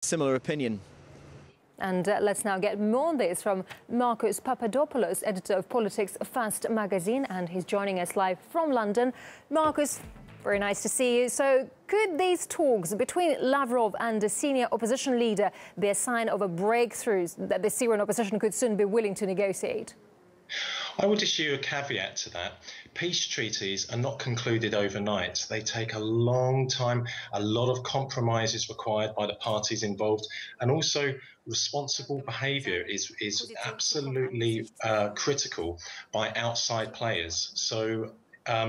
similar opinion. And let's now get more on this from Marcus Papadopoulos, editor of Politics Fast magazine, and he's joining us live from London. Marcus, very nice to see you. So could these talks between Lavrov and the senior opposition leader be a sign of a breakthrough that the Syrian opposition could soon be willing to negotiate? I would issue a caveat to that. Peace treaties are not concluded overnight. They take a long time, a lot of compromises required by the parties involved, and also responsible behaviour is absolutely critical by outside players. So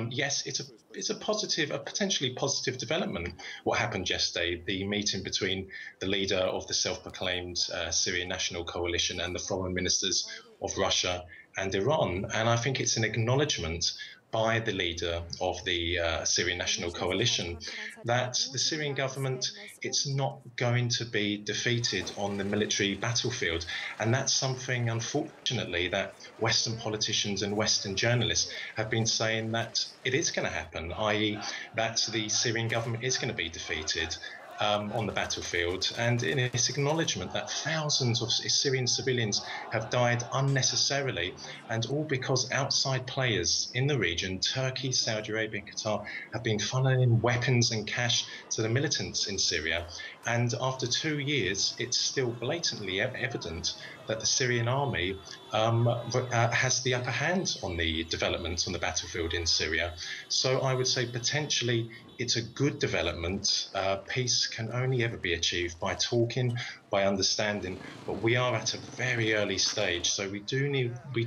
yes, it's a positive, a potentially positive development, what happened yesterday, the meeting between the leader of the self-proclaimed Syrian National Coalition and the foreign ministers of Russia and Iran. And I think it's an acknowledgement by the leader of the Syrian National Coalition that the Syrian government, it's not going to be defeated on the military battlefield. And that's something, unfortunately, that Western politicians and Western journalists have been saying that it is going to happen, i.e. that the Syrian government is going to be defeated on the battlefield, and in its acknowledgement that thousands of Syrian civilians have died unnecessarily, and all because outside players in the region, Turkey, Saudi Arabia and Qatar, have been funneling weapons and cash to the militants in Syria. And after 2 years, it's still blatantly evident that the Syrian army has the upper hand on the development on the battlefield in Syria. So I would say potentially it's a good development. Peace can only ever be achieved by talking, by understanding, but we are at a very early stage, so we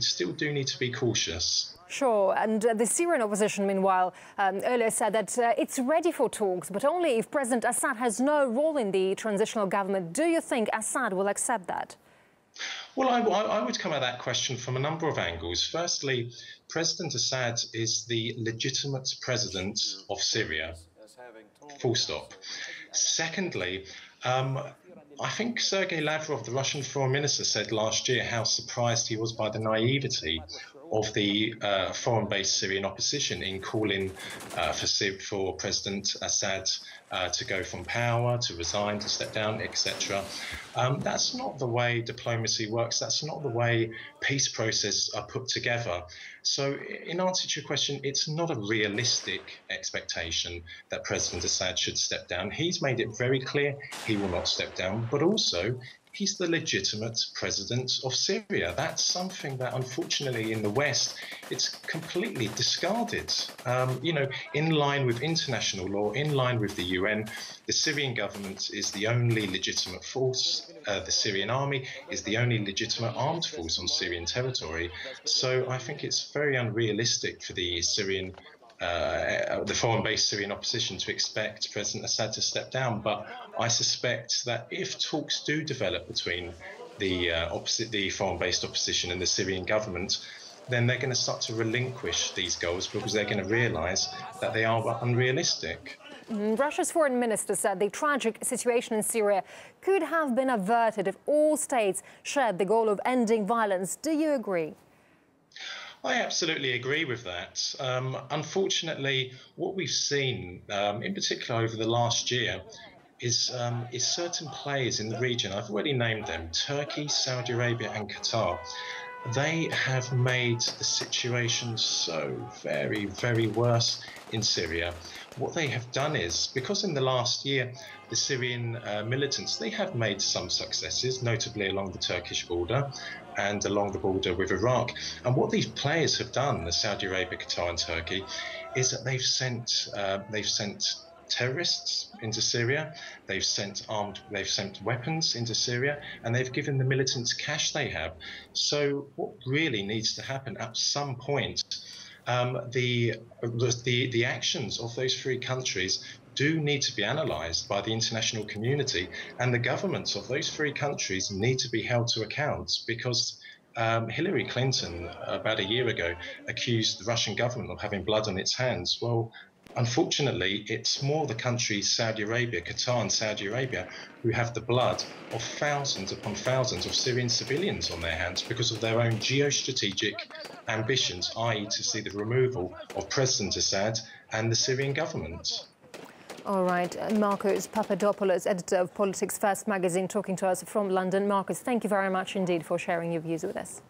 still do need to be cautious. Sure, and the Syrian opposition, meanwhile, earlier said that it's ready for talks, but only if President Assad has no role in the transitional government. Do you think Assad will accept that? Well, I would come at that question from a number of angles. Firstly, President Assad is the legitimate president of Syria, full stop. Secondly, I think Sergei Lavrov, the Russian foreign minister, said last year how surprised he was by the naivety of the foreign-based Syrian opposition in calling for President Assad to go from power, to resign, to step down, etc. That's not the way diplomacy works. That's not the way peace processes are put together. So in answer to your question, it's not a realistic expectation that President Assad should step down. He's made it very clear he will not step down, but also he's the legitimate president of Syria. That's something that, unfortunately, in the West, it's completely discarded. In line with international law, in line with the UN, the Syrian government is the only legitimate force. The Syrian army is the only legitimate armed force on Syrian territory. So I think it's very unrealistic for the foreign-based Syrian opposition to expect President Assad to step down. But I suspect that if talks do develop between the foreign-based opposition and the Syrian government, then they're going to start to relinquish these goals because they're going to realise that they are unrealistic. Russia's foreign minister said the tragic situation in Syria could have been averted if all states shared the goal of ending violence. Do you agree? I absolutely agree with that. Unfortunately, what we've seen, in particular over the last year, is certain players in the region. I've already named them: Turkey, Saudi Arabia and Qatar. They have made the situation so very, very worse in Syria. What they have done is, because in the last year, the Syrian militants, they have made some successes, notably along the Turkish border and along the border with Iraq. And what these players have done, the Saudi Arabia, Qatar and Turkey, is that they've sent terrorists into Syria, they've sent weapons into Syria, and they've given the militants cash they have. So what really needs to happen at some point, the actions of those three countries do need to be analysed by the international community, and the governments of those three countries need to be held to account, because Hillary Clinton, about a year ago, accused the Russian government of having blood on its hands. Well, unfortunately, it's more the countries Saudi Arabia, Qatar and Saudi Arabia who have the blood of thousands upon thousands of Syrian civilians on their hands because of their own geostrategic ambitions, i.e. to see the removal of President Assad and the Syrian government. All right, Marcus Papadopoulos, editor of Politics First magazine, talking to us from London. Marcus, thank you very much indeed for sharing your views with us.